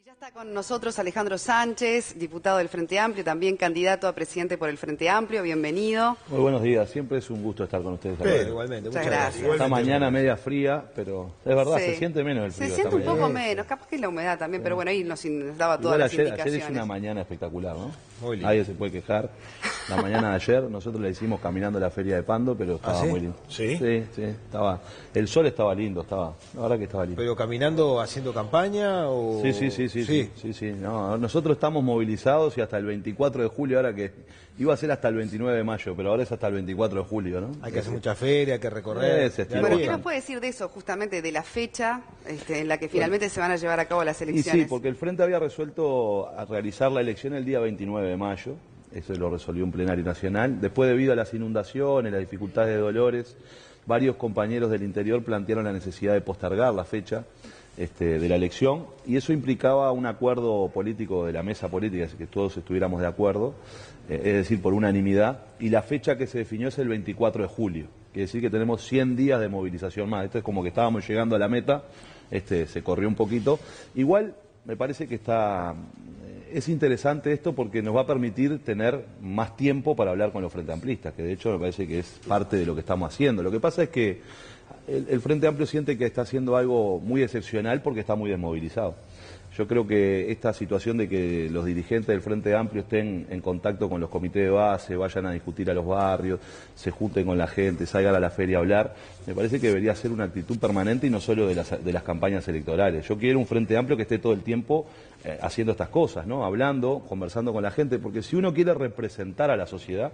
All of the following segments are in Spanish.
Ya está con nosotros Alejandro Sánchez, diputado del Frente Amplio, también candidato a presidente por el Frente Amplio. Bienvenido. Muy buenos días, siempre es un gusto estar con ustedes. Pero, igualmente, muchas gracias. Esta mañana media fría, pero es verdad, Sí. se siente menos el frío. Se siente un poco menos, capaz que es la humedad también, pero bueno, ahí nos daba todas Igual las indicaciones. ayer es una mañana espectacular, ¿no? Muy lindo. Nadie se puede quejar. La mañana de ayer nosotros la hicimos caminando a la feria de Pando, pero estaba ¿sí? muy lindo. ¿Sí? Sí, estaba. El sol estaba lindo, la verdad que estaba lindo. ¿Pero caminando, haciendo campaña o...? Sí. No, nosotros estamos movilizados y hasta el 24 de julio, ahora que iba a ser hasta el 29 de mayo, pero ahora es hasta el 24 de julio, ¿no? Hay que hacer mucha feria, hay que recorrer. Bueno, ¿qué nos puede decir de eso, justamente de la fecha en la que finalmente se van a llevar a cabo las Y elecciones? sí, porque el Frente había resuelto a realizar la elección el día 29 de mayo, eso lo resolvió un plenario nacional. Después, debido a las inundaciones, las dificultades de Dolores, varios compañeros del interior plantearon la necesidad de postergar la fecha de la elección, y eso implicaba un acuerdo político de la mesa política, que todos estuviéramos de acuerdo, es decir, por unanimidad, y la fecha que se definió es el 24 de julio, quiere decir que tenemos 100 días de movilización más. Esto es como que estábamos llegando a la meta, se corrió un poquito. Igual me parece que es interesante esto porque nos va a permitir tener más tiempo para hablar con los Frente Amplistas, que de hecho me parece que es parte de lo que estamos haciendo. Lo que pasa es que el Frente Amplio siente que está haciendo algo muy excepcional porque está muy desmovilizado. Yo creo que esta situación de que los dirigentes del Frente Amplio estén en contacto con los comités de base, vayan a discutir a los barrios, se junten con la gente, salgan a la feria a hablar, me parece que debería ser una actitud permanente y no solo de las campañas electorales. Yo quiero un Frente Amplio que esté todo el tiempo haciendo estas cosas, ¿no? Hablando, conversando con la gente, porque si uno quiere representar a la sociedad,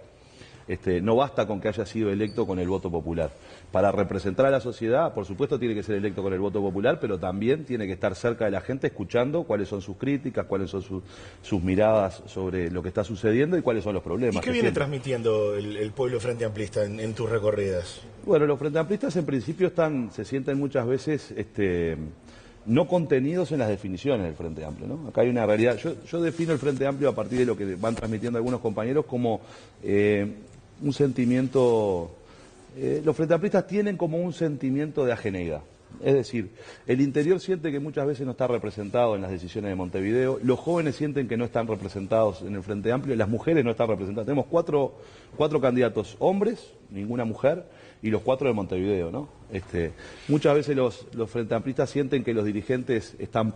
no basta con que haya sido electo con el voto popular. Para representar a la sociedad, por supuesto, tiene que ser electo con el voto popular, pero también tiene que estar cerca de la gente, escuchando cuáles son sus críticas, cuáles son sus miradas sobre lo que está sucediendo y cuáles son los problemas. ¿Y qué viene transmitiendo el pueblo Frente Amplista en tus recorridas? Bueno, los Frente Amplistas en principio se sienten muchas veces no contenidos en las definiciones del Frente Amplio, ¿no? Acá hay una realidad. Yo defino el Frente Amplio a partir de lo que van transmitiendo algunos compañeros como un sentimiento. Los Frente Amplistas tienen como un sentimiento de ajeneidad. Es decir, el interior siente que muchas veces no está representado en las decisiones de Montevideo, los jóvenes sienten que no están representados en el Frente Amplio, las mujeres no están representadas. Tenemos cuatro candidatos hombres, ninguna mujer, y los 4 de Montevideo, ¿no? Muchas veces los Frente Amplistas sienten que los dirigentes están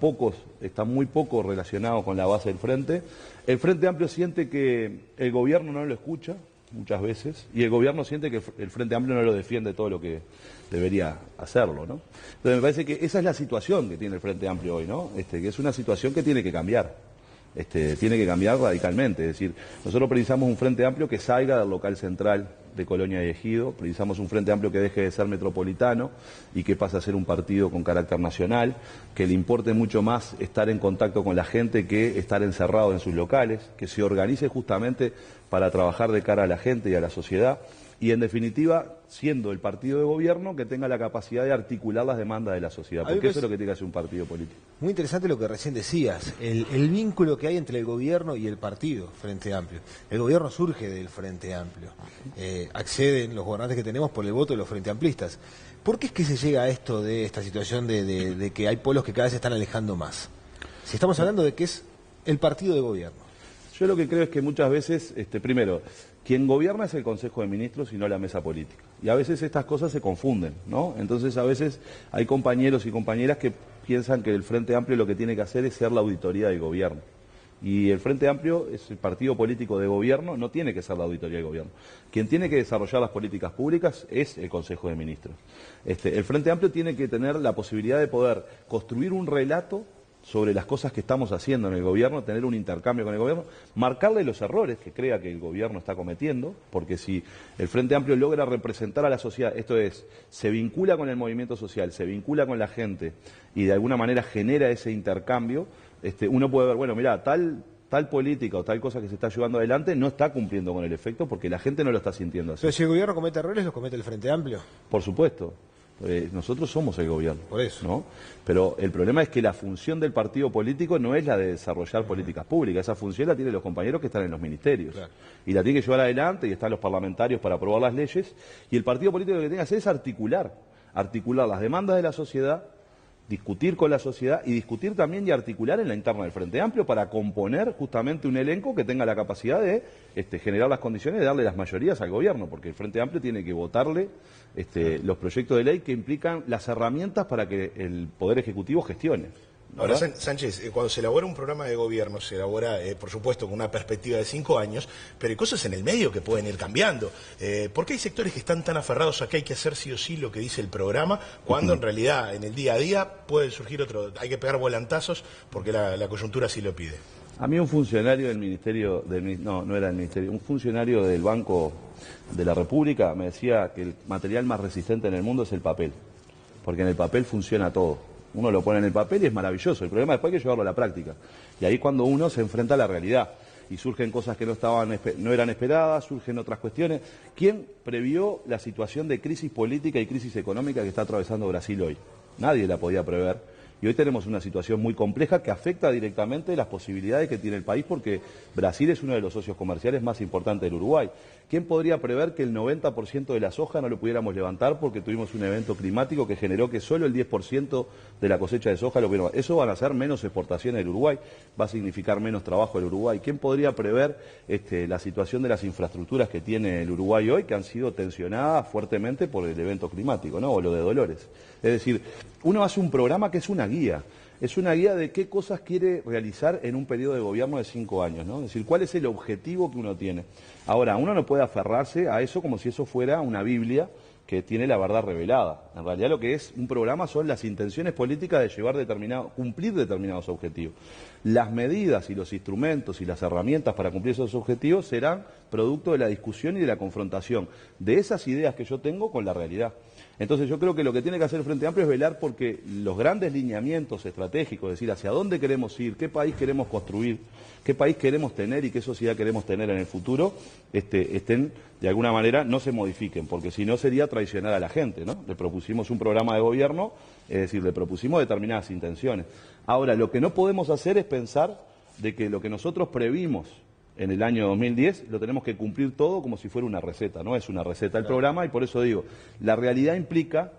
muy poco relacionados con la base del Frente. El Frente Amplio siente que el gobierno no lo escucha, muchas veces, y el gobierno siente que el Frente Amplio no lo defiende todo lo que debería hacerlo, ¿no? Entonces me parece que esa es la situación que tiene el Frente Amplio hoy, ¿no? Que es una situación que tiene que cambiar. Tiene que cambiar radicalmente, es decir, nosotros precisamos un Frente Amplio que salga del local central de Colonia y Ejido, precisamos un Frente Amplio que deje de ser metropolitano y que pase a ser un partido con carácter nacional, que le importe mucho más estar en contacto con la gente que estar encerrado en sus locales, que se organice justamente para trabajar de cara a la gente y a la sociedad, y en definitiva, siendo el partido de gobierno, que tenga la capacidad de articular las demandas de la sociedad, porque eso es lo que tiene que hacer un partido político. Muy interesante lo que recién decías, el vínculo que hay entre el gobierno y el partido Frente Amplio. El gobierno surge del Frente Amplio, acceden los gobernantes que tenemos por el voto de los Frente Amplistas. ¿Por qué es que se llega a esto de esta situación de que hay pueblos que cada vez se están alejando más? Si estamos hablando de que es el partido de gobierno. Yo lo que creo es que muchas veces, primero, quien gobierna es el Consejo de Ministros y no la mesa política. Y a veces estas cosas se confunden, ¿no? Entonces a veces hay compañeros y compañeras que piensan que el Frente Amplio lo que tiene que hacer es ser la auditoría del gobierno. Y el Frente Amplio es el partido político de gobierno, no tiene que ser la auditoría del gobierno. Quien tiene que desarrollar las políticas públicas es el Consejo de Ministros. El Frente Amplio tiene que tener la posibilidad de poder construir un relato sobre las cosas que estamos haciendo en el gobierno, tener un intercambio con el gobierno, marcarle los errores que crea que el gobierno está cometiendo, porque si el Frente Amplio logra representar a la sociedad, esto es, se vincula con el movimiento social, se vincula con la gente y de alguna manera genera ese intercambio, uno puede ver, bueno, mirá, tal política o tal cosa que se está llevando adelante no está cumpliendo con el efecto porque la gente no lo está sintiendo así. Pero si el gobierno comete errores, los comete el Frente Amplio. Por supuesto. Nosotros somos el gobierno. Por eso. ¿No? Pero el problema es que la función del partido político no es la de desarrollar políticas públicas. Esa función la tienen los compañeros que están en los ministerios. Claro. Y la tienen que llevar adelante y están los parlamentarios para aprobar las leyes. Y el partido político lo que tiene que hacer es articular las demandas de la sociedad discutir con la sociedad y discutir también y articular en la interna del Frente Amplio para componer justamente un elenco que tenga la capacidad de generar las condiciones de darle las mayorías al gobierno, porque el Frente Amplio tiene que votarle los proyectos de ley que implican las herramientas para que el Poder Ejecutivo gestione. Ahora, Sánchez, cuando se elabora un programa de gobierno, se elabora, por supuesto, con una perspectiva de 5 años, pero hay cosas en el medio que pueden ir cambiando. ¿Por qué hay sectores que están tan aferrados a que hay que hacer sí o sí lo que dice el programa, cuando en realidad, en el día a día, puede surgir otro, hay que pegar volantazos porque la coyuntura sí lo pide? A mí un funcionario del Ministerio, no era del Ministerio, un funcionario del Banco de la República me decía que el material más resistente en el mundo es el papel, porque en el papel funciona todo. Uno lo pone en el papel y es maravilloso. El problema después hay que llevarlo a la práctica. Y ahí cuando uno se enfrenta a la realidad y surgen cosas que no eran esperadas, surgen otras cuestiones. ¿Quién previó la situación de crisis política y crisis económica que está atravesando Brasil hoy? Nadie la podía prever. Y hoy tenemos una situación muy compleja que afecta directamente las posibilidades que tiene el país porque Brasil es uno de los socios comerciales más importantes del Uruguay. ¿Quién podría prever que el 90% de la soja no lo pudiéramos levantar porque tuvimos un evento climático que generó que solo el 10% de la cosecha de soja lo pudiéramos? Eso van a ser menos exportaciones del Uruguay, va a significar menos trabajo del Uruguay. ¿Quién podría prever la situación de las infraestructuras que tiene el Uruguay hoy que han sido tensionadas fuertemente por el evento climático, ¿no? O lo de Dolores. Es decir, uno hace un programa que es una guía. Es una guía de qué cosas quiere realizar en un periodo de gobierno de 5 años, ¿no? Es decir, cuál es el objetivo que uno tiene. Ahora, uno no puede aferrarse a eso como si eso fuera una Biblia que tiene la verdad revelada. En realidad lo que es un programa son las intenciones políticas de cumplir determinados objetivos. Las medidas y los instrumentos y las herramientas para cumplir esos objetivos serán producto de la discusión y de la confrontación de esas ideas que yo tengo con la realidad. Entonces yo creo que lo que tiene que hacer el Frente Amplio es velar porque los grandes lineamientos estratégicos, es decir, hacia dónde queremos ir, qué país queremos construir, qué país queremos tener y qué sociedad queremos tener en el futuro, estén de alguna manera, no se modifiquen, porque si no sería traicionar a la gente, ¿no? Le propusimos un programa de gobierno, es decir, le propusimos determinadas intenciones. Ahora, lo que no podemos hacer es pensar de que lo que nosotros previmos en el año 2010 lo tenemos que cumplir todo como si fuera una receta, no es una receta el programa y por eso digo, la realidad implica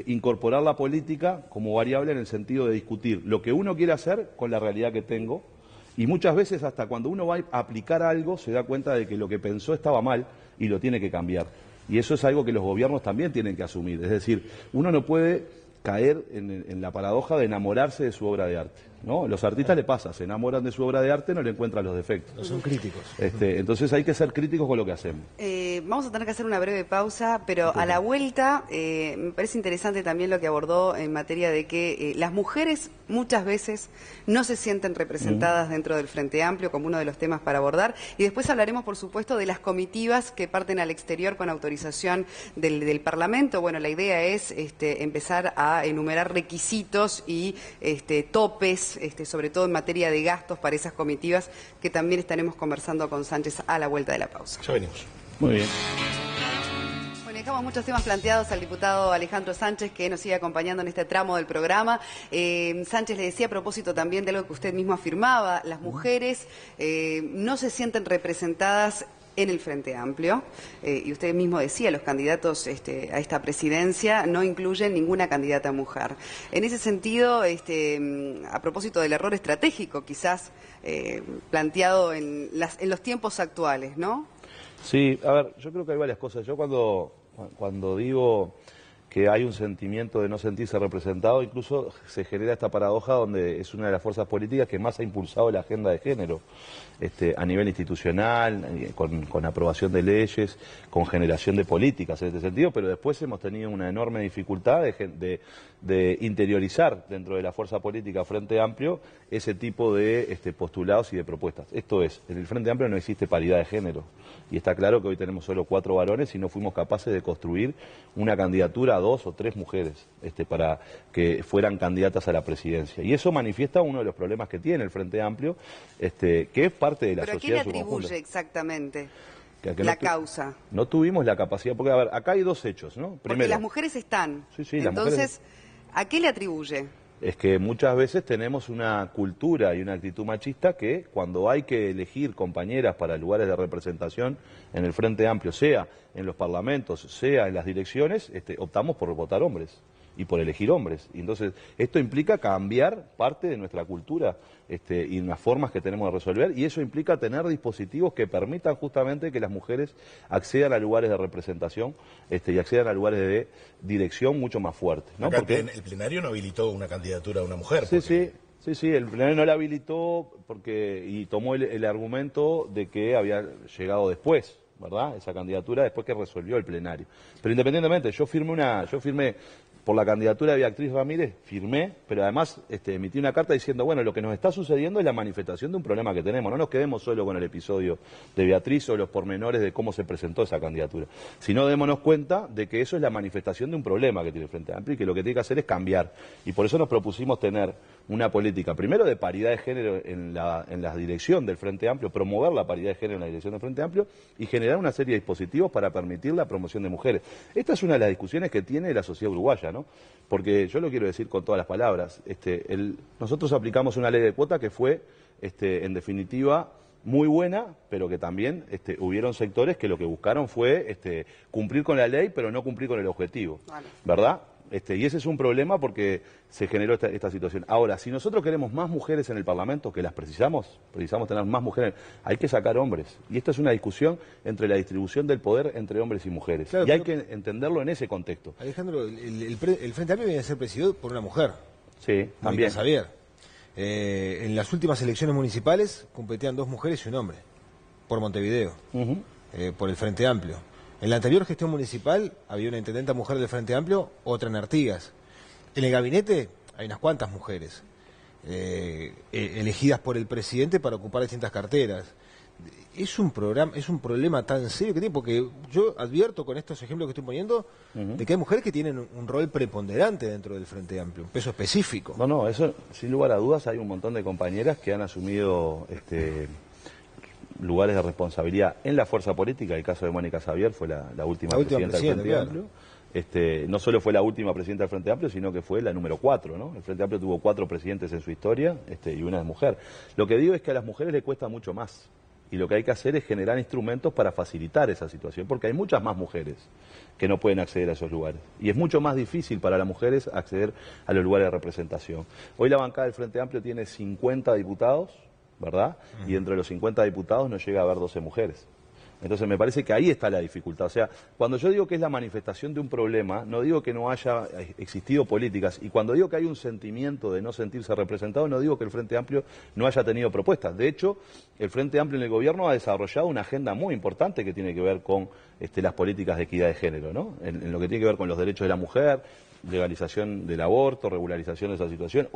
incorporar la política como variable en el sentido de discutir lo que uno quiere hacer con la realidad que tengo y muchas veces hasta cuando uno va a aplicar algo se da cuenta de que lo que pensó estaba mal y lo tiene que cambiar. Y eso es algo que los gobiernos también tienen que asumir, es decir, uno no puede caer en la paradoja de enamorarse de su obra de arte, ¿no? Los artistas le pasa, se enamoran de su obra de arte, no le encuentran los defectos. No son críticos. Entonces hay que ser críticos con lo que hacemos. Vamos a tener que hacer una breve pausa, pero a la vuelta me parece interesante también lo que abordó en materia de que las mujeres muchas veces no se sienten representadas dentro del Frente Amplio como uno de los temas para abordar. Y después hablaremos, por supuesto, de las comitivas que parten al exterior con autorización del Parlamento. Bueno, la idea es empezar a enumerar requisitos y topes, sobre todo en materia de gastos para esas comitivas, que también estaremos conversando con Sánchez a la vuelta de la pausa. Ya venimos. Muy bien. Bueno, dejamos muchos temas planteados al diputado Alejandro Sánchez, que nos sigue acompañando en este tramo del programa. Sánchez le decía a propósito también de algo que usted mismo afirmaba, las mujeres no se sienten representadas en el Frente Amplio, y usted mismo decía, los candidatos a esta presidencia no incluyen ninguna candidata mujer. En ese sentido, a propósito del error estratégico quizás planteado en los tiempos actuales, ¿no? Sí, a ver, yo creo que hay varias cosas. Yo cuando digo que hay un sentimiento de no sentirse representado, incluso se genera esta paradoja donde es una de las fuerzas políticas que más ha impulsado la agenda de género a nivel institucional, con aprobación de leyes, con generación de políticas en este sentido, pero después hemos tenido una enorme dificultad de interiorizar dentro de la fuerza política Frente Amplio ese tipo de postulados y de propuestas. Esto es, en el Frente Amplio no existe paridad de género y está claro que hoy tenemos solo 4 varones y no fuimos capaces de construir una candidatura a 2 o 3 mujeres para que fueran candidatas a la presidencia. Y eso manifiesta uno de los problemas que tiene el Frente Amplio, que es parte de la sociedad. ¿Pero a qué le atribuye exactamente que la causa? No tuvimos la capacidad, porque a ver, acá hay 2 hechos, ¿no? Primero, porque las mujeres están. Sí, entonces, ¿a qué le atribuye? Es que muchas veces tenemos una cultura y una actitud machista que cuando hay que elegir compañeras para lugares de representación en el Frente Amplio, sea en los parlamentos, sea en las direcciones, optamos por votar hombres. y por elegir hombres. Y entonces, esto implica cambiar parte de nuestra cultura y las formas que tenemos de resolver, y eso implica tener dispositivos que permitan justamente que las mujeres accedan a lugares de representación y accedan a lugares de dirección mucho más fuertes, ¿no? Acá Porque el plenario no habilitó una candidatura a una mujer. Sí, porque... sí, el plenario no la habilitó y tomó el argumento de que había llegado después, ¿verdad? Esa candidatura después que resolvió el plenario. Pero independientemente, yo firmé por la candidatura de Beatriz Ramírez, pero además emití una carta diciendo, bueno, lo que nos está sucediendo es la manifestación de un problema que tenemos. No nos quedemos solo con el episodio de Beatriz o los pormenores de cómo se presentó esa candidatura, sino démonos cuenta de que eso es la manifestación de un problema que tiene el Frente Amplio y que lo que tiene que hacer es cambiar. Y por eso nos propusimos tener una política, primero de paridad de género en la dirección del Frente Amplio, promover la paridad de género en la dirección del Frente Amplio y generar una serie de dispositivos para permitir la promoción de mujeres. Esta es una de las discusiones que tiene la sociedad uruguaya, ¿no? Porque yo lo quiero decir con todas las palabras. Nosotros aplicamos una ley de cuota que fue, en definitiva, muy buena, pero que también hubieron sectores que lo que buscaron fue cumplir con la ley, pero no cumplir con el objetivo, ¿verdad? Y ese es un problema porque se generó esta situación. Ahora, si nosotros queremos más mujeres en el Parlamento, que las precisamos tener más mujeres, hay que sacar hombres. Y esta es una discusión entre la distribución del poder entre hombres y mujeres. Claro, y hay que entenderlo en ese contexto. Alejandro, el Frente Amplio viene a ser presidido por una mujer. Sí, también. Xavier. En las últimas elecciones municipales competían 2 mujeres y un hombre, por Montevideo, por el Frente Amplio. En la anterior gestión municipal había una intendenta mujer del Frente Amplio, otra en Artigas. En el gabinete hay unas cuantas mujeres elegidas por el presidente para ocupar distintas carteras. Es un problema tan serio que tiene, porque yo advierto con estos ejemplos que estoy poniendo de que hay mujeres que tienen un rol preponderante dentro del Frente Amplio, un peso específico. No, eso sin lugar a dudas hay un montón de compañeras que han asumido lugares de responsabilidad en la fuerza política. El caso de Mónica Xavier fue la última presidenta del Frente Amplio. No solo fue la última presidenta del Frente Amplio, sino que fue la número 4, ¿no? El Frente Amplio tuvo 4 presidentes en su historia y una es mujer. Lo que digo es que a las mujeres les cuesta mucho más. Y lo que hay que hacer es generar instrumentos para facilitar esa situación, porque hay muchas más mujeres que no pueden acceder a esos lugares. Y es mucho más difícil para las mujeres acceder a los lugares de representación. Hoy la bancada del Frente Amplio tiene 50 diputados, ¿verdad? Y entre los 50 diputados no llega a haber 12 mujeres. Entonces me parece que ahí está la dificultad. O sea, cuando yo digo que es la manifestación de un problema, no digo que no haya existido políticas. Y cuando digo que hay un sentimiento de no sentirse representado, no digo que el Frente Amplio no haya tenido propuestas. De hecho, el Frente Amplio en el gobierno ha desarrollado una agenda muy importante que tiene que ver con las políticas de equidad de género, ¿no? En lo que tiene que ver con los derechos de la mujer, legalización del aborto, regularización de esa situación,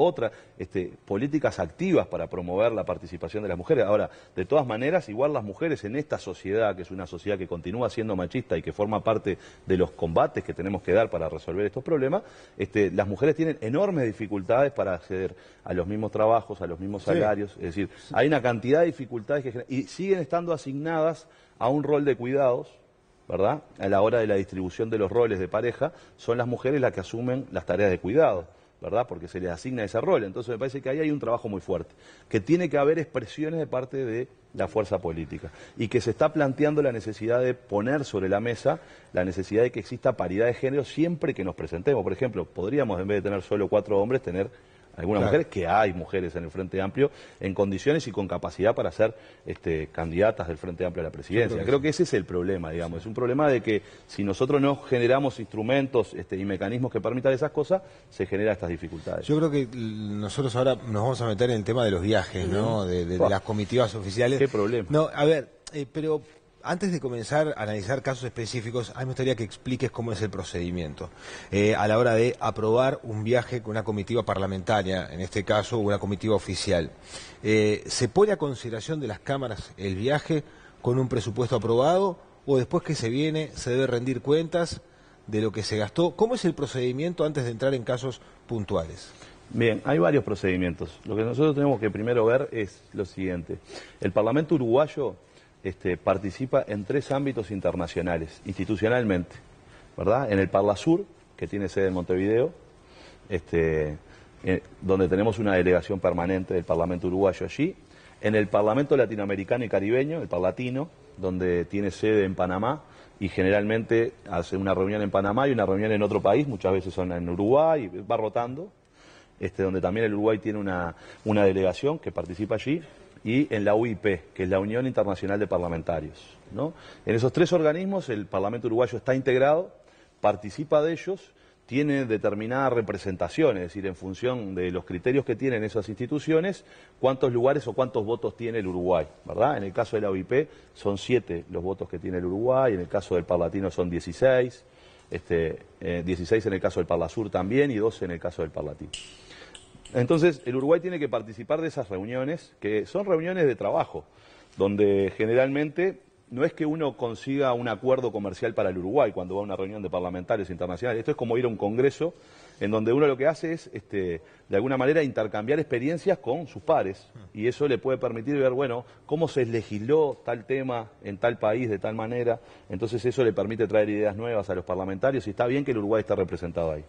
políticas activas para promover la participación de las mujeres. Ahora, de todas maneras, igual las mujeres en esta sociedad, que es una sociedad que continúa siendo machista y que forma parte de los combates que tenemos que dar para resolver estos problemas, las mujeres tienen enormes dificultades para acceder a los mismos trabajos, a los mismos salarios. Es decir, hay una cantidad de dificultades y siguen estando asignadas a un rol de cuidados, ¿verdad? A la hora de la distribución de los roles de pareja, son las mujeres las que asumen las tareas de cuidado, ¿verdad? Porque se les asigna ese rol. Entonces me parece que ahí hay un trabajo muy fuerte, que tiene que haber expresiones de parte de la fuerza política y que se está planteando la necesidad de poner sobre la mesa la necesidad de que exista paridad de género siempre que nos presentemos. Por ejemplo, podríamos, en vez de tener solo 4 hombres, tener algunas mujeres, que hay mujeres en el Frente Amplio en condiciones y con capacidad para ser candidatas del Frente Amplio a la presidencia. Creo que ese es el problema, digamos. Es un problema de que si nosotros no generamos instrumentos y mecanismos que permitan esas cosas, se generan estas dificultades. Yo creo que nosotros ahora nos vamos a meter en el tema de los viajes, ¿no? De las comitivas oficiales. ¿Qué problema? No, a ver, pero antes de comenzar a analizar casos específicos, a mí me gustaría que expliques cómo es el procedimiento a la hora de aprobar un viaje con una comitiva parlamentaria, en este caso una comitiva oficial. ¿Se pone a consideración de las cámaras el viaje con un presupuesto aprobado o después que se viene se debe rendir cuentas de lo que se gastó? ¿Cómo es el procedimiento antes de entrar en casos puntuales? Bien, hay varios procedimientos. Lo que nosotros tenemos que primero ver es lo siguiente. El Parlamento uruguayo participa en 3 ámbitos internacionales, institucionalmente, ¿verdad? En el Parlasur, que tiene sede en Montevideo, donde tenemos una delegación permanente del Parlamento uruguayo allí. en el Parlamento Latinoamericano y Caribeño, el Parlatino, donde tiene sede en Panamá, y generalmente hace una reunión en Panamá y una reunión en otro país, muchas veces son en Uruguay, va rotando, donde también el Uruguay tiene una delegación que participa allí, y en la UIP, que es la Unión Internacional de Parlamentarios, ¿no? En esos tres organismos el Parlamento uruguayo está integrado, participa de ellos, tiene determinada representación, es decir, en función de los criterios que tienen esas instituciones, cuántos lugares o cuántos votos tiene el Uruguay, ¿verdad? En el caso de la OIP son 7 los votos que tiene el Uruguay, en el caso del Parlatino son 16, 16 en el caso del Parlasur también y 12 en el caso del Parlatino. Entonces, el Uruguay tiene que participar de esas reuniones, que son reuniones de trabajo, donde generalmente no es que uno consiga un acuerdo comercial para el Uruguay cuando va a una reunión de parlamentarios internacionales. Esto es como ir a un congreso en donde uno lo que hace es, de alguna manera, intercambiar experiencias con sus pares. Y eso le puede permitir ver, bueno, cómo se legisló tal tema en tal país de tal manera. Entonces eso le permite traer ideas nuevas a los parlamentarios y está bien que el Uruguay esté representado ahí.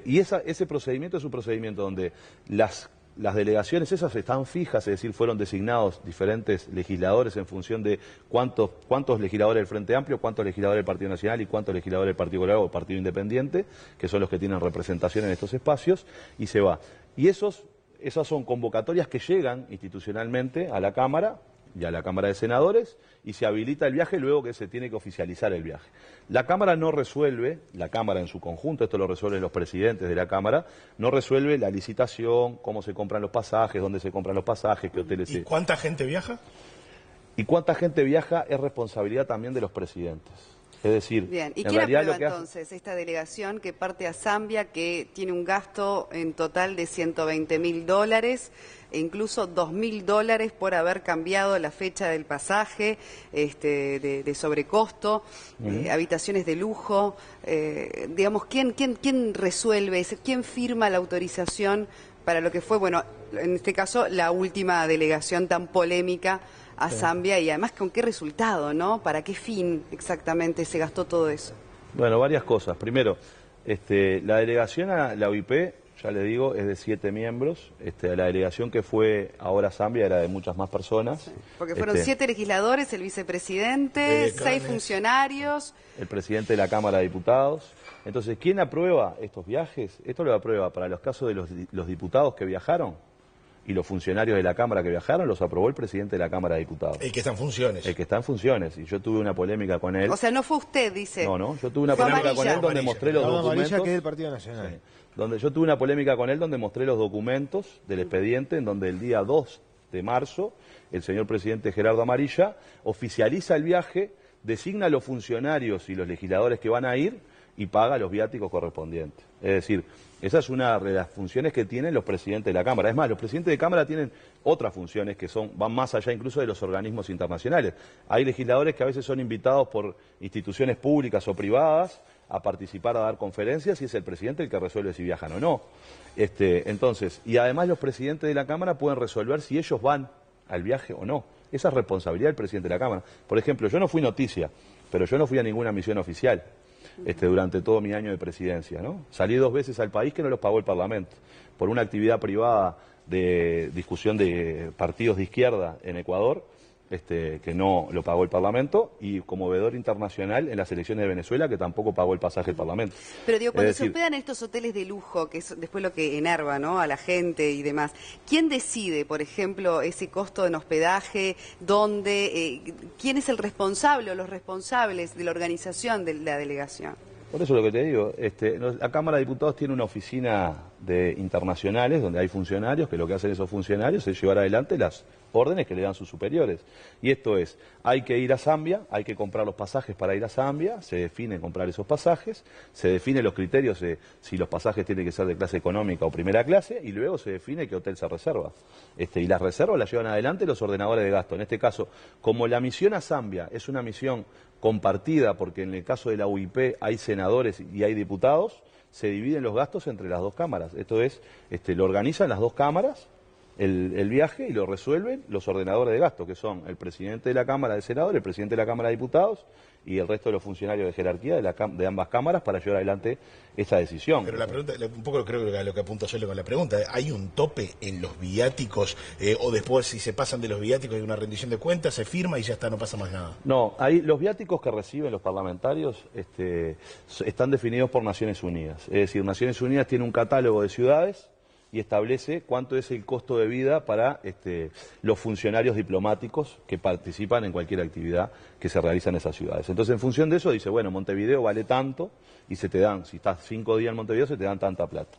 Y ese procedimiento es un procedimiento donde las delegaciones esas están fijas, es decir, fueron designados diferentes legisladores en función de cuántos legisladores del Frente Amplio, cuántos legisladores del Partido Nacional y cuántos legisladores del Partido Colorado o Partido Independiente, que son los que tienen representación en estos espacios, y se va. Y esas son convocatorias que llegan institucionalmente a la Cámara y a la Cámara de Senadores, y se habilita el viaje luego que se tiene que oficializar el viaje. La Cámara no resuelve, la Cámara en su conjunto, esto lo resuelven los presidentes de la Cámara, no resuelve la licitación, cómo se compran los pasajes, dónde se compran los pasajes, qué hoteles ¿Y cuánta gente viaja? Y cuánta gente viaja es responsabilidad también de los presidentes. Es decir, bien, ¿y en quién realidad aprueba lo que entonces esta delegación que parte a Zambia, que tiene un gasto en total de $120.000 e incluso $2.000 por haber cambiado la fecha del pasaje, de sobrecosto, habitaciones de lujo? Digamos, ¿quién resuelve eso? ¿Quién firma la autorización para lo que fue, bueno, en este caso, la última delegación tan polémica a Zambia, y además con qué resultado, ¿no? ¿Para qué fin exactamente se gastó todo eso? Bueno, varias cosas. Primero, la delegación a la OIP, ya le digo, es de 7 miembros. La delegación que fue ahora a Zambia era de muchas más personas. Sí, porque fueron 7 legisladores, el vicepresidente, 6 funcionarios. El presidente de la Cámara de Diputados. Entonces, ¿quién aprueba estos viajes? Esto lo aprueba para los casos de los diputados que viajaron. Y los funcionarios de la Cámara que viajaron los aprobó el presidente de la Cámara de Diputados. El que está en funciones. El que está en funciones. Y yo tuve una polémica con él. O sea, no fue usted, dice. No, yo tuve una polémica con él donde mostré los documentos. Amarilla, que es del Partido Nacional. Sí. Donde yo tuve una polémica con él donde mostré los documentos del expediente, en donde el día 2 de marzo el señor presidente Gerardo Amarilla oficializa el viaje, designa a los funcionarios y los legisladores que van a ir y paga los viáticos correspondientes. Es decir, esa es una de las funciones que tienen los presidentes de la Cámara. Es más, los presidentes de Cámara tienen otras funciones que van más allá incluso de los organismos internacionales. Hay legisladores que a veces son invitados por instituciones públicas o privadas a participar, a dar conferencias, y es el presidente el que resuelve si viajan o no. Entonces, y además los presidentes de la Cámara pueden resolver si ellos van al viaje o no. Esa es responsabilidad del presidente de la Cámara. Por ejemplo, yo no fui noticia, pero yo no fui a ninguna misión oficial durante todo mi año de presidencia, ¿no? Salí 2 veces al país que no los pagó el Parlamento, por una actividad privada de discusión de partidos de izquierda en Ecuador, que no lo pagó el Parlamento, y como veedor internacional en las elecciones de Venezuela, que tampoco pagó el pasaje el Parlamento. Pero digo, cuando se hospedan en estos hoteles de lujo, que es después lo que enerva, ¿no?, a la gente y demás, ¿quién decide, por ejemplo, ese costo en hospedaje? ¿Dónde? ¿Quién es el responsable o los responsables de la organización de la delegación? Por eso lo que te digo, la Cámara de Diputados tiene una oficina de internacionales donde hay funcionarios, que lo que hacen esos funcionarios es llevar adelante las órdenes que le dan sus superiores. Y esto es, hay que ir a Zambia, hay que comprar los pasajes para ir a Zambia, se define comprar esos pasajes, se definen los criterios de si los pasajes tienen que ser de clase económica o primera clase, y luego se define qué hotel se reserva. Y las reservas las llevan adelante los ordenadores de gasto. En este caso, como la misión a Zambia es una misión compartida, porque en el caso de la UIP hay senadores y hay diputados, se dividen los gastos entre las 2 cámaras. Esto es, lo organizan las 2 cámaras, el viaje y lo resuelven los ordenadores de gasto, que son el presidente de la Cámara de Senadores, el presidente de la Cámara de Diputados y el resto de los funcionarios de jerarquía de ambas cámaras para llevar adelante esa decisión. Pero la pregunta, un poco creo que a lo que apunta Sole con la pregunta, ¿hay un tope en los viáticos o después si se pasan de los viáticos hay una rendición de cuentas, se firma y ya está, no pasa más nada? No, los viáticos que reciben los parlamentarios están definidos por Naciones Unidas. Es decir, Naciones Unidas tiene un catálogo de ciudades y establece cuánto es el costo de vida para los funcionarios diplomáticos que participan en cualquier actividad que se realiza en esas ciudades. Entonces, en función de eso, dice, bueno, Montevideo vale tanto y se te dan, si estás 5 días en Montevideo, se te dan tanta plata.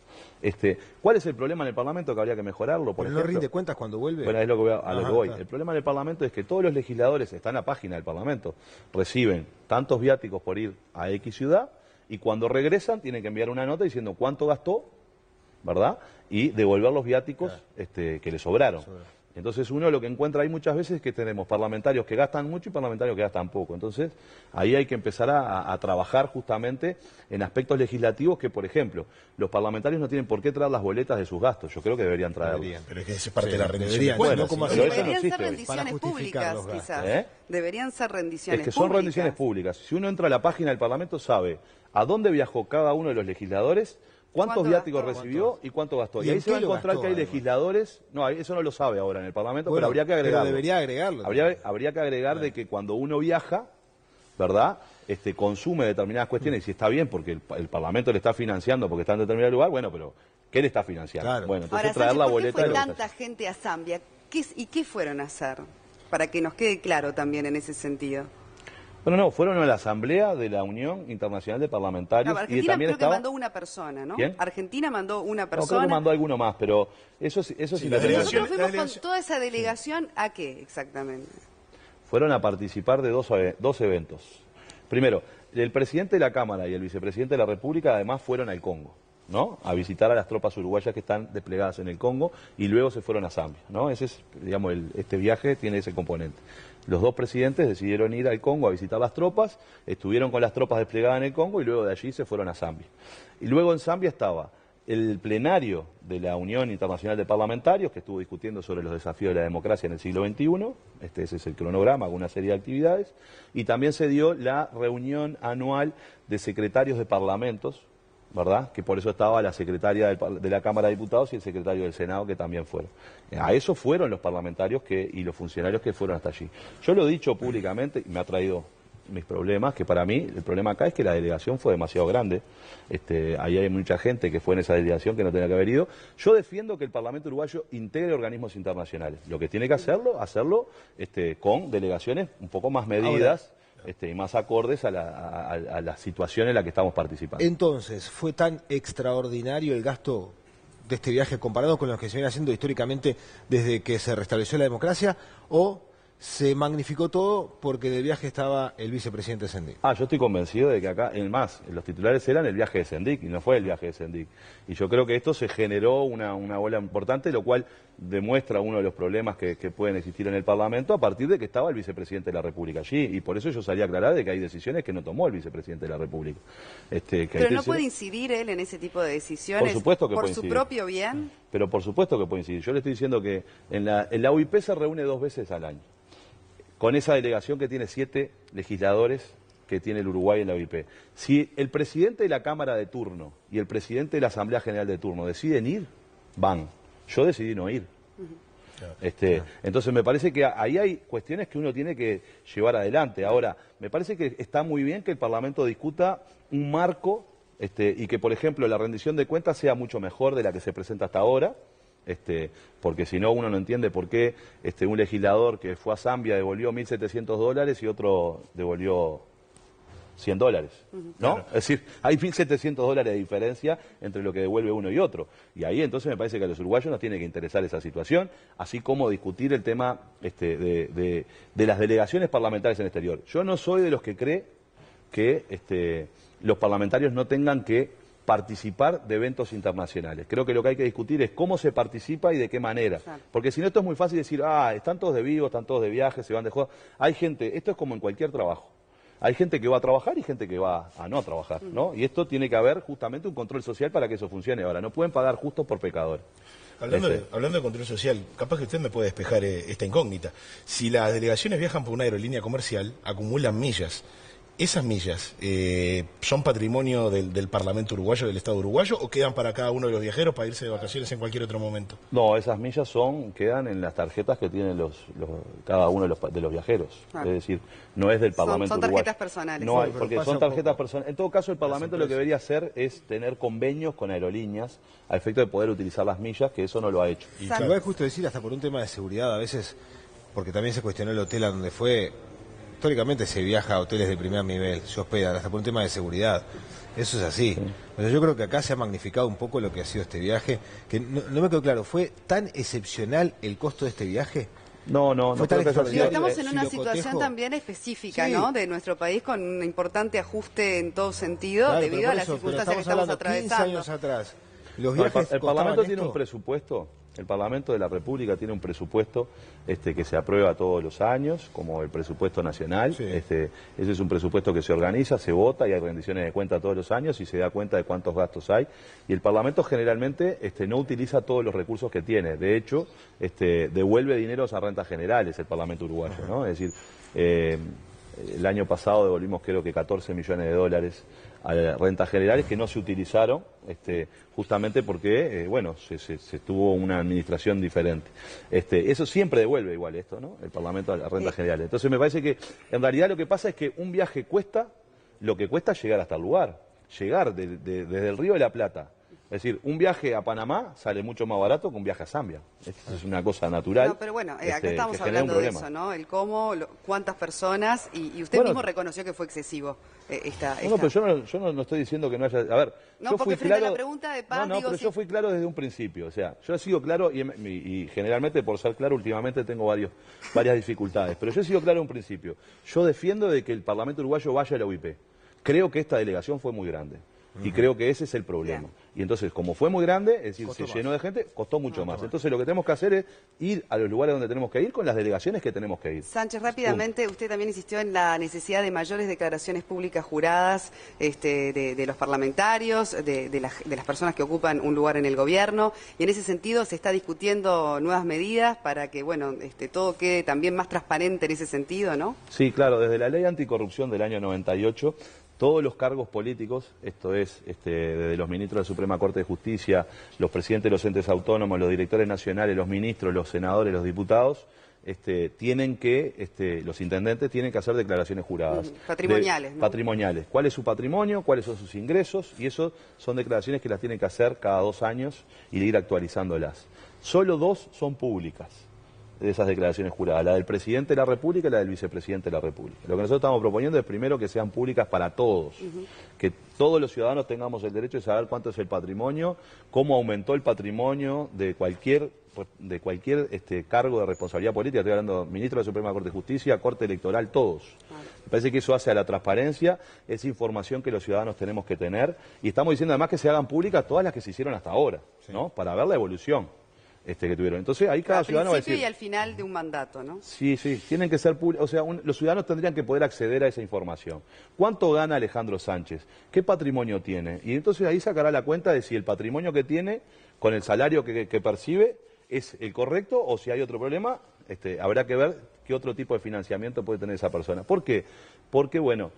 ¿Cuál es el problema en el Parlamento que habría que mejorarlo? ¿Pero no rinde cuentas cuando vuelve? Bueno, es lo que a lo que voy. El problema en el Parlamento es que todos los legisladores, está en la página del Parlamento, reciben tantos viáticos por ir a X ciudad y cuando regresan tienen que enviar una nota diciendo cuánto gastó, ¿verdad? Y devolver los viáticos que le sobraron. Entonces uno lo que encuentra ahí muchas veces es que tenemos parlamentarios que gastan mucho y parlamentarios que gastan poco. Entonces ahí hay que empezar a trabajar justamente en aspectos legislativos que, por ejemplo, los parlamentarios no tienen por qué traer las boletas de sus gastos. Yo creo que deberían traerlas. Pero es que es parte de la rendición deberían. de cuentas. Bueno, ¿cómo pero eso no Deberían existe ser hoy. rendiciones públicas, quizás. Deberían ser rendiciones Es que públicas. son rendiciones públicas. Si uno entra a la página del Parlamento sabe a dónde viajó cada uno de los legisladores, cuántos viáticos recibió y cuánto gastó. Y ahí se va a encontrar que hay legisladores, no, eso no lo sabe ahora en el Parlamento, Bueno, pero habría que agregarlo. pero debería agregarlo. Habría que agregar de que cuando uno viaja, ¿verdad? Consume determinadas cuestiones y si está bien porque el Parlamento le está financiando porque está en determinado lugar, bueno, pero ¿qué le está financiando? Claro. Bueno, entonces Ahora, traer Sánchez, la ¿por qué boleta fue de tanta gente a Zambia? ¿Y qué fueron a hacer? Para que nos quede claro también en ese sentido. Bueno, no, fueron a la Asamblea de la Unión Internacional de Parlamentarios. No, Argentina y también creo estaba... que mandó una persona, ¿no? ¿Quién? Argentina mandó una No, persona. creo que mandó alguno más, pero eso sí la Pero delegación- nosotros fuimos con toda esa delegación, ¿a qué exactamente? Fueron a participar de dos eventos. Primero, el presidente de la Cámara y el vicepresidente de la República además fueron al Congo, ¿no? A visitar a las tropas uruguayas que están desplegadas en el Congo y luego se fueron a Zambia, ¿no? Ese es, digamos, este viaje tiene ese componente. Los dos presidentes decidieron ir al Congo a visitar las tropas, estuvieron con las tropas desplegadas en el Congo y luego de allí se fueron a Zambia. Y luego en Zambia estaba el plenario de la Unión Internacional de Parlamentarios, que estuvo discutiendo sobre los desafíos de la democracia en el siglo XXI, ese es el cronograma, con una serie de actividades, y también se dio la reunión anual de secretarios de parlamentos, ¿verdad? Que por eso estaba la secretaria de la Cámara de Diputados y el secretario del Senado, que también fueron. A eso fueron los parlamentarios y los funcionarios que fueron hasta allí. Yo lo he dicho públicamente y me ha traído mis problemas, que para mí el problema acá es que la delegación fue demasiado grande. Ahí hay mucha gente que fue en esa delegación que no tenía que haber ido. Yo defiendo que el Parlamento uruguayo integre organismos internacionales. Lo que tiene que hacerlo con delegaciones un poco más medidas. Y más acordes a la situación en la que estamos participando. Entonces, ¿fue tan extraordinario el gasto de este viaje comparado con los que se viene haciendo históricamente desde que se restableció la democracia? ¿O se magnificó todo porque del viaje estaba el vicepresidente Sendik? Yo estoy convencido de que acá, los titulares eran el viaje de Sendik y no fue el viaje de Sendik. Y yo creo que esto se generó una bola importante, lo cual demuestra uno de los problemas que pueden existir en el Parlamento a partir de que estaba el vicepresidente de la República allí. Y por eso yo salí a aclarar de que hay decisiones que no tomó el vicepresidente de la República. Pero no puede incidir él en ese tipo de decisiones por supuesto que por puede su incidir. propio bien. Pero por supuesto que puede incidir. Yo le estoy diciendo que en la UIP se reúne 2 veces al año, con esa delegación que tiene 7 legisladores que tiene el Uruguay en la OIP. Si el presidente de la Cámara de turno y el presidente de la Asamblea General de turno deciden ir, van. Yo decidí no ir. Entonces me parece que ahí hay cuestiones que uno tiene que llevar adelante. Ahora, me parece que está muy bien que el Parlamento discuta un marco y que, por ejemplo, la rendición de cuentas sea mucho mejor de la que se presenta hasta ahora. Porque si no uno no entiende por qué un legislador que fue a Zambia devolvió $1.700 y otro devolvió $100, ¿no? Claro. Es decir, hay $1.700 de diferencia entre lo que devuelve uno y otro. Y ahí entonces me parece que a los uruguayos nos tiene que interesar esa situación, así como discutir el tema de las delegaciones parlamentarias en el exterior. Yo no soy de los que cree que los parlamentarios no tengan que participar de eventos internacionales. Creo que lo que hay que discutir es cómo se participa y de qué manera. Porque si no, esto es muy fácil decir, están todos de vivo, están todos de viaje, se van de juego. Hay gente, esto es como en cualquier trabajo. Hay gente que va a trabajar y gente que va a no trabajar, ¿no? Y esto tiene que haber justamente un control social para que eso funcione. Ahora, no pueden pagar justos por pecadores. Hablando de control social, capaz que usted me puede despejar esta incógnita. Si las delegaciones viajan por una aerolínea comercial, acumulan millas. ¿Esas millas son patrimonio del Parlamento uruguayo, del Estado uruguayo, o quedan para cada uno de los viajeros para irse de vacaciones en cualquier otro momento? No, esas millas quedan en las tarjetas que tienen cada uno de los viajeros. Es decir, no es del Parlamento uruguayo. Son tarjetas personales. No hay, porque son tarjetas personales. En todo caso, el Parlamento lo que debería hacer es tener convenios con aerolíneas a efecto de poder utilizar las millas, que eso no lo ha hecho. Y claro, es justo decir, hasta por un tema de seguridad, a veces, porque también se cuestionó el hotel a donde fue. Históricamente se viaja a hoteles de primer nivel, se hospedan, hasta por un tema de seguridad. Eso es así. Pero yo creo que acá se ha magnificado un poco lo que ha sido este viaje, que no me quedó claro, ¿fue tan excepcional el costo de este viaje? No Fue tan extraordinario. Estamos en una lo situación cotejo, también específica, sí, ¿no? De nuestro país, con un importante ajuste en todo sentido, claro, debido a las circunstancias que estamos atravesando. 15 años atrás. Los No, viajes el Parlamento costaban tiene un esto. presupuesto, el Parlamento de la República tiene un presupuesto que se aprueba todos los años, como el presupuesto nacional. Sí. Ese es un presupuesto que se organiza, se vota y hay rendiciones de cuenta todos los años y se da cuenta de cuántos gastos hay. Y el Parlamento generalmente no utiliza todos los recursos que tiene. De hecho, devuelve dineros a rentas generales el Parlamento uruguayo, ¿no? Es decir, el año pasado devolvimos creo que 14 millones de dólares a rentas generales que no se utilizaron justamente porque, bueno, se tuvo una administración diferente. Eso siempre devuelve igual esto, ¿no? El Parlamento a las rentas generales. Entonces me parece que en realidad lo que pasa es que un viaje cuesta lo que cuesta llegar hasta el lugar, llegar desde el Río de la Plata. Es decir, un viaje a Panamá sale mucho más barato que un viaje a Zambia. Esto es una cosa natural. No, pero bueno, acá estamos hablando de eso, ¿no? El cómo, cuántas personas, y usted mismo reconoció que fue excesivo No, pero yo no estoy diciendo que no haya... A ver, no, yo porque fui frente claro... a la pregunta de Paz, pero yo fui claro desde un principio. O sea, yo he sido claro y generalmente por ser claro últimamente tengo varias dificultades. Pero yo he sido claro en un principio. Yo defiendo de que el Parlamento uruguayo vaya a la UIP. Creo que esta delegación fue muy grande. Y creo que ese es el problema. Bien. Y entonces, como fue muy grande, es decir, se llenó de gente, costó mucho más. Entonces, lo que tenemos que hacer es ir a los lugares donde tenemos que ir con las delegaciones que tenemos que ir. Sánchez, rápidamente, usted también insistió en la necesidad de mayores declaraciones públicas juradas de los parlamentarios, de las personas que ocupan un lugar en el gobierno. Y en ese sentido, se está discutiendo nuevas medidas para que, bueno, todo quede también más transparente en ese sentido, ¿no? Sí, claro, desde la ley anticorrupción del año 98... Todos los cargos políticos, esto es, desde los ministros de la Suprema Corte de Justicia, los presidentes de los entes autónomos, los directores nacionales, los ministros, los senadores, los diputados, los intendentes tienen que hacer declaraciones juradas. Patrimoniales, ¿no? Patrimoniales. ¿Cuál es su patrimonio? ¿Cuáles son sus ingresos? Y eso son declaraciones que las tienen que hacer cada 2 años y ir actualizándolas. Solo 2 son públicas de esas declaraciones juradas, la del presidente de la República y la del vicepresidente de la República. Lo que nosotros estamos proponiendo es primero que sean públicas para todos, que todos los ciudadanos tengamos el derecho de saber cuánto es el patrimonio, cómo aumentó el patrimonio de cualquier cargo de responsabilidad política. Estoy hablando de ministro de la Suprema Corte de Justicia, Corte Electoral, todos. Me parece que eso hace a la transparencia, es información que los ciudadanos tenemos que tener, y estamos diciendo además que se hagan públicas todas las que se hicieron hasta ahora, ¿no? Para ver la evolución que tuvieron. Entonces ahí cada ciudadano va a decir... y al final de un mandato, ¿no? Sí, tienen que ser públicos, o sea, los ciudadanos tendrían que poder acceder a esa información. ¿Cuánto gana Alejandro Sánchez? ¿Qué patrimonio tiene? Y entonces ahí sacará la cuenta de si el patrimonio que tiene con el salario que percibe es el correcto o si hay otro problema, habrá que ver qué otro tipo de financiamiento puede tener esa persona. ¿Por qué? Porque, bueno,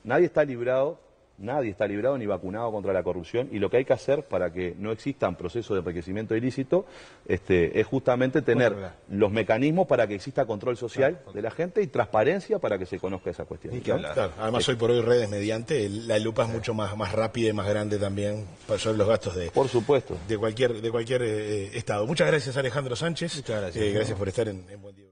nadie está librado ni vacunado contra la corrupción, y lo que hay que hacer para que no existan procesos de enriquecimiento ilícito es justamente tener los mecanismos para que exista control social de la gente y transparencia para que se conozca esa cuestión. Claro, además hoy por hoy redes mediante, la lupa es mucho más rápida y más grande también sobre los gastos por supuesto, de cualquier estado. Muchas gracias, Alejandro Sánchez. Muchas gracias. Gracias por estar en Buen Día.